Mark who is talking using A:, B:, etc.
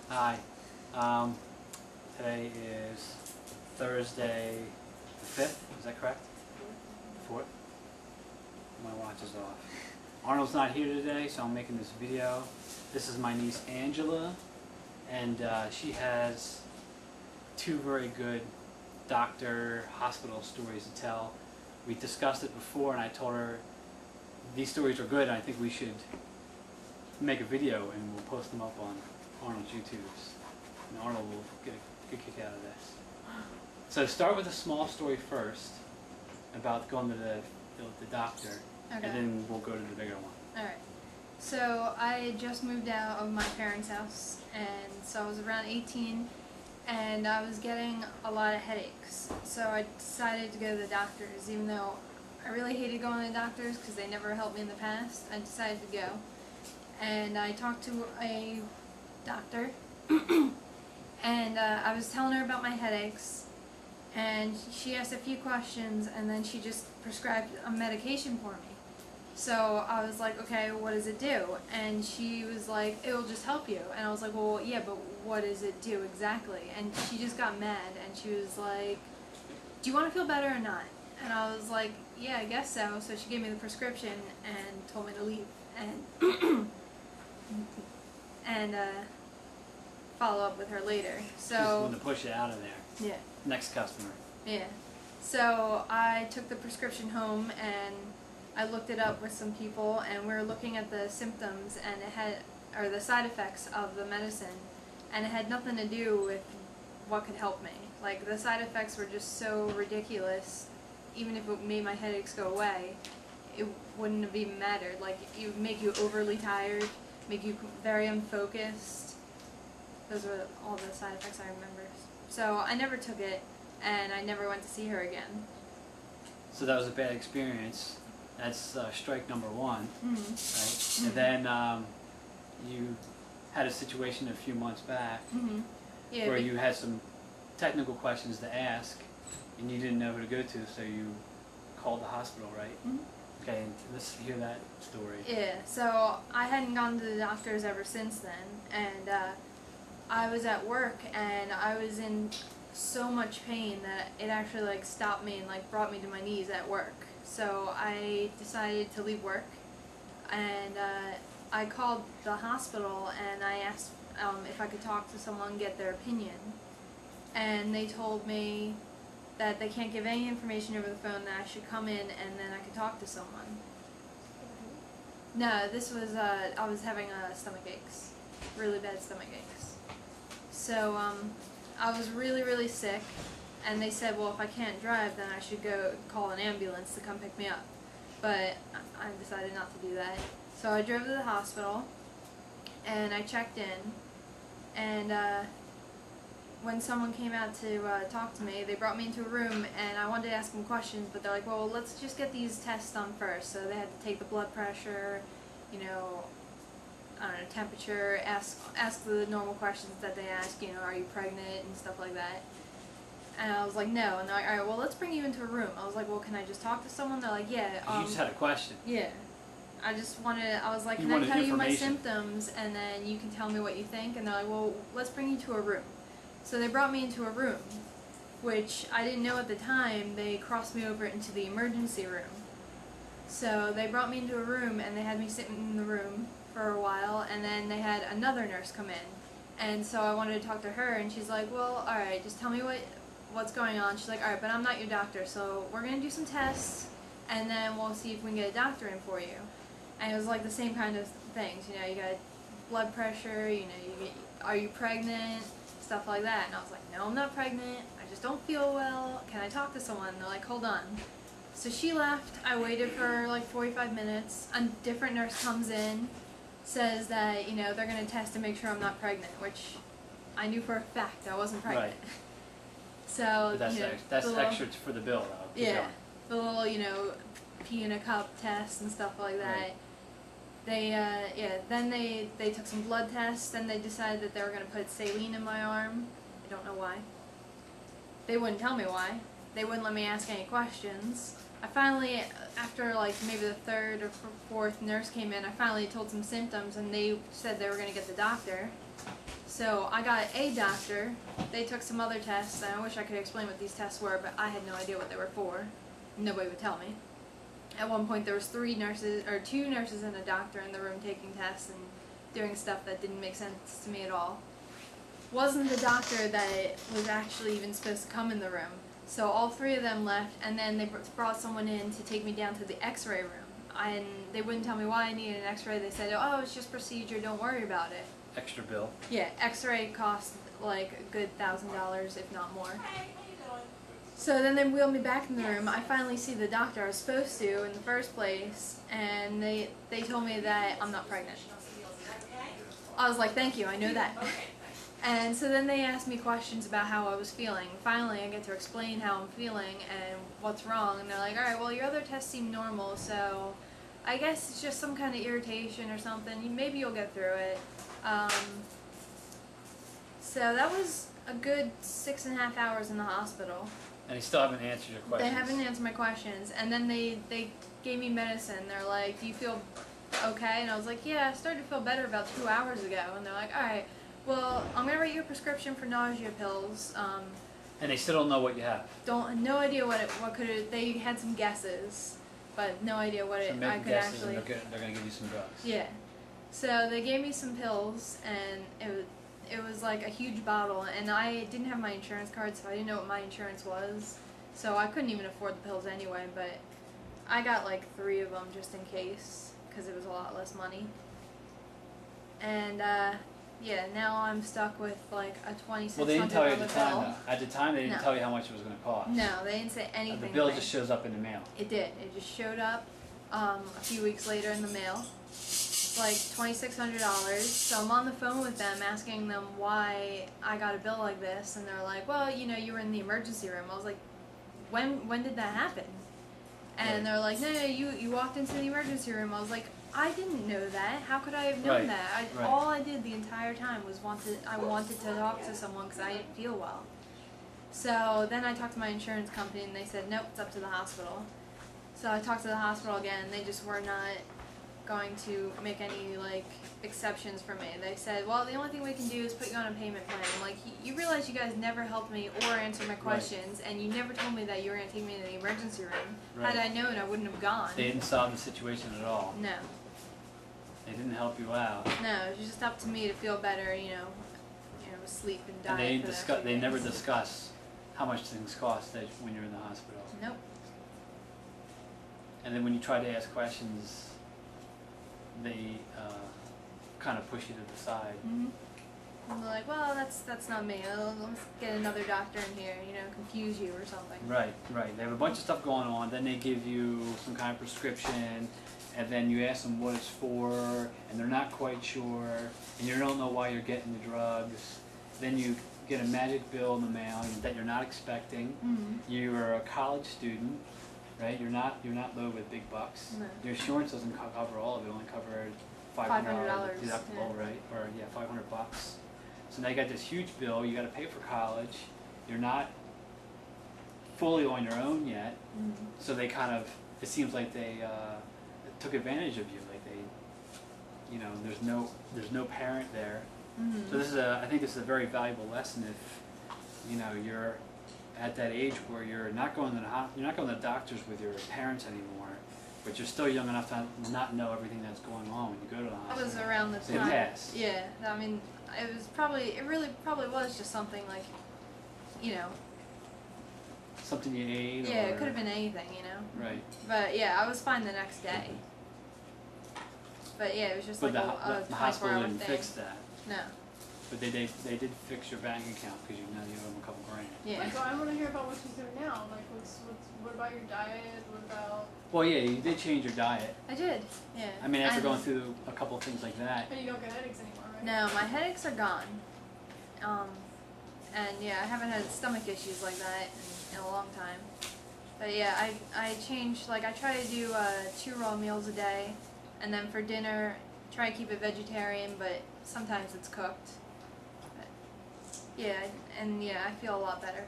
A: Hi. Today is Thursday the 5th, is that correct? 4th? My watch is off. Arnold's not here today, so I'm making this video. This is my niece Angela, and she has two very good hospital stories to tell. We discussed it before, and I told her these stories are good, and I think we should make a video and we'll post them up on Arnold's YouTubes. And Arnold will get a good kick out of this. So start with a small story first about going to the doctor,
B: Okay.
A: and then we'll go to the bigger one.
B: Alright. So I just moved out of my parents' house, and so I was around 18, and I was getting a lot of headaches. So I decided to go to the doctors, even though I really hated going to the doctors because they never helped me in the past. I decided to go. And I talked to a doctor, and I was telling her about my headaches, and she asked a few questions, and then she just prescribed a medication for me. So I was like, okay, what does it do? And she was like, it will just help you. And I was like, well, yeah, but what does it do exactly? And she just got mad, and she was like, do you want to feel better or not? And I was like, yeah, I guess so. So she gave me the prescription and told me to leave and follow up with her later.
A: Just
B: So
A: wanted to push it out of there.
B: yeah.
A: Next customer.
B: Yeah. So I took the prescription home and I looked it up with some people, and we were looking at the symptoms and it had, or the side effects of the medicine, and it had nothing to do with what could help me. Like, the side effects were just so ridiculous. Even if it made my headaches go away, it wouldn't have even mattered. Like, it would make you overly tired, make you very unfocused. Those were all the side effects I remember. So I never took it, and I never went to see her again.
A: So that was a bad experience. That's strike number one,
B: Mm-hmm.
A: right? And then you had a situation a few months back
B: Mm-hmm. Yeah.
A: where you had some technical questions to ask, and you didn't know who to go to, so you called the hospital, right?
B: Mhm.
A: Okay, and let's hear that story.
B: Yeah, so I hadn't gone to the doctors ever since then, and I was at work, and I was in so much pain that it actually like stopped me and like brought me to my knees at work. So I decided to leave work, and I called the hospital and I asked if I could talk to someone, get their opinion, and they told me that they can't give any information over the phone, that I should come in and then I could talk to someone. No, this was, I was having stomach aches, really bad stomach aches. So I was really, really sick, and they said, well, if I can't drive, then I should go call an ambulance to come pick me up. But I decided not to do that. So I drove to the hospital, and I checked in, and when someone came out to talk to me, they brought me into a room, and I wanted to ask them questions, but they're like, well, let's just get these tests done first. So they had to take the blood pressure, you know, I don't know, temperature, ask the normal questions that they ask, you know, are you pregnant and stuff like that. And I was like, no. And they're like, all right, well, let's bring you into a room. I was like, well, can I just talk to someone? They're like, yeah.
A: 'Cause you just had a question.
B: Yeah. I just wanted, I was like,
A: You
B: can I
A: wanted
B: tell you my
A: information.
B: symptoms and then you can tell me what you think? And they're like, well, let's bring you to a room. So they brought me into a room, which I didn't know at the time. They crossed me over into the emergency room. So they brought me into a room and they had me sitting in the room for a while, and then they had another nurse come in. And so I wanted to talk to her, and she's like, well, alright, just tell me what's going on. She's like, alright, but I'm not your doctor, so we're going to do some tests, and then we'll see if we can get a doctor in for you. And it was like the same kind of things, you know, you got blood pressure, you know, you get, are you pregnant, stuff like that. And I was like, no, I'm not pregnant, I just don't feel well, can I talk to someone? And they're like, hold on. So she left, I waited for like 45 minutes, a different nurse comes in, says that, you know, they're going to test to make sure I'm not pregnant, which I knew for a fact I wasn't pregnant.
A: Right.
B: So,
A: But that's,
B: you know,
A: that's
B: the little,
A: extra for the bill, though. Keep
B: yeah,
A: going.
B: the little, you know, pee in a cup test and stuff like that.
A: Right.
B: They, then they took some blood tests, then they decided that they were going to put saline in my arm. I don't know why. They wouldn't tell me why. They wouldn't let me ask any questions. I finally, after like maybe the third or fourth nurse came in, I finally told some symptoms, and they said they were going to get the doctor. So I got a doctor. They took some other tests, and I wish I could explain what these tests were, but I had no idea what they were for. Nobody would tell me. At one point, there was two nurses and a doctor in the room taking tests and doing stuff that didn't make sense to me at all. Wasn't the doctor that was actually even supposed to come in the room. So all three of them left, and then they brought someone in to take me down to the x-ray room. And they wouldn't tell me why I needed an x-ray. They said, oh, it's just procedure, don't worry about it.
A: Extra bill.
B: Yeah, x-ray cost like a good $1,000, if not more. So then they wheeled me back in the room. I finally see the doctor I was supposed to in the first place, and they told me that I'm not pregnant. I was like, thank you, I know that. And so then they asked me questions about how I was feeling. Finally, I get to explain how I'm feeling and what's wrong, and they're like, alright, well, your other tests seem normal, so I guess it's just some kind of irritation or something. Maybe you'll get through it. So that was a good 6.5 hours in the hospital.
A: And they still haven't answered your questions.
B: They haven't answered my questions. And then they gave me medicine. They're like, do you feel okay? And I was like, yeah, I started to feel better about 2 hours ago. And they're like, alright, well, I'm going to write you a prescription for nausea pills.
A: And they still don't know what you have.
B: No idea what could it, they had some guesses, but no idea what
A: So
B: it,
A: make
B: I could
A: guesses
B: actually.
A: and they're going to give you some drugs.
B: Yeah. So they gave me some pills, and it was like a huge bottle, and I didn't have my insurance card, so I didn't know what my insurance was. So I couldn't even afford the pills anyway, but I got like 3 of them just in case, because it was a lot less money. And yeah, now I'm stuck with like a $2,600
A: Well, they didn't tell you at the
B: bill.
A: time, though. At the time, they didn't
B: No.
A: tell you how much it was going to cost.
B: No, they didn't say anything.
A: The bill
B: to me.
A: just shows up in the mail.
B: It did. It just showed up a few weeks later in the mail. Like $2,600. So I'm on the phone with them asking them why I got a bill like this, and they're like, well, you know, you were in the emergency room. I was like, when did that happen? And
A: Right.
B: they're like, no, you walked into the emergency room. I was like, I didn't know that. How could I have known
A: Right,
B: that?
A: right.
B: All I did the entire time was I wanted to talk to someone because I didn't feel well. So then I talked to my insurance company, and they said, nope, it's up to the hospital. So I talked to the hospital again, and they just were not going to make any like exceptions for me. They said, well, the only thing we can do is put you on a payment plan. I'm like, you realize you guys never helped me or answered my questions, and you never told me that you were going to take me to the emergency room.
A: Right.
B: Had I known, I wouldn't have gone.
A: They didn't solve the situation at all.
B: No,
A: They didn't help you out.
B: no, it was just up to me to feel better, sleep and diet.
A: And they didn't
B: for the
A: discuss.
B: next few
A: They never
B: days.
A: discuss how much things cost when you're in the hospital.
B: Nope.
A: And then when you try to ask questions, they kind of push you to the side.
B: Mhm. And they're like, well, that's not me. Let's get another doctor in here, confuse you or something.
A: Right, right. They have a bunch of stuff going on. Then they give you some kind of prescription, and then you ask them what it's for, and they're not quite sure, and you don't know why you're getting the drugs. Then you get a magic bill in the mail that you're not expecting.
B: Mhm.
A: You're a college student, right? You're not loaded with big bucks.
B: No.
A: Your insurance doesn't cover all of it. It only covers $500 deductible,
B: yeah.
A: right? Or yeah, $500. So now you got this huge bill. You got to pay for college. You're not fully on your own yet.
B: Mhm.
A: So they kind of, it seems like they took advantage of you. Like they, there's no parent there.
B: Mhm.
A: So I think this is a very valuable lesson if, you're at that age where you're not going to the doctors with your parents anymore, but you're still young enough to not know everything that's going on when you go to the
B: I
A: hospital.
B: was around the
A: So you
B: time.
A: asked.
B: Yeah, I mean, it really probably was just something like,
A: Something you ate.
B: yeah,
A: or,
B: it could have been anything,
A: Right.
B: But yeah, I was fine the next day. But yeah, it was just
A: But
B: like
A: the
B: a
A: hospital
B: 24-hour
A: didn't
B: thing.
A: fix that.
B: No.
A: But they did fix your bank account because you owe them a couple grand.
B: Yeah.
C: Right, so I want to hear about what she's doing now. Like, what about your diet? What about?
A: Well, yeah, you did change your diet.
B: I did. Yeah.
A: I mean, after
B: And-
A: going through a couple of things like that.
C: And you don't get headaches anymore, right?
B: No, my headaches are gone. And yeah, I haven't had stomach issues like that in a long time. But yeah, I changed, like I try to do 2 raw meals a day, and then for dinner, try to keep it vegetarian, but sometimes it's cooked. But, yeah, and yeah, I feel a lot better.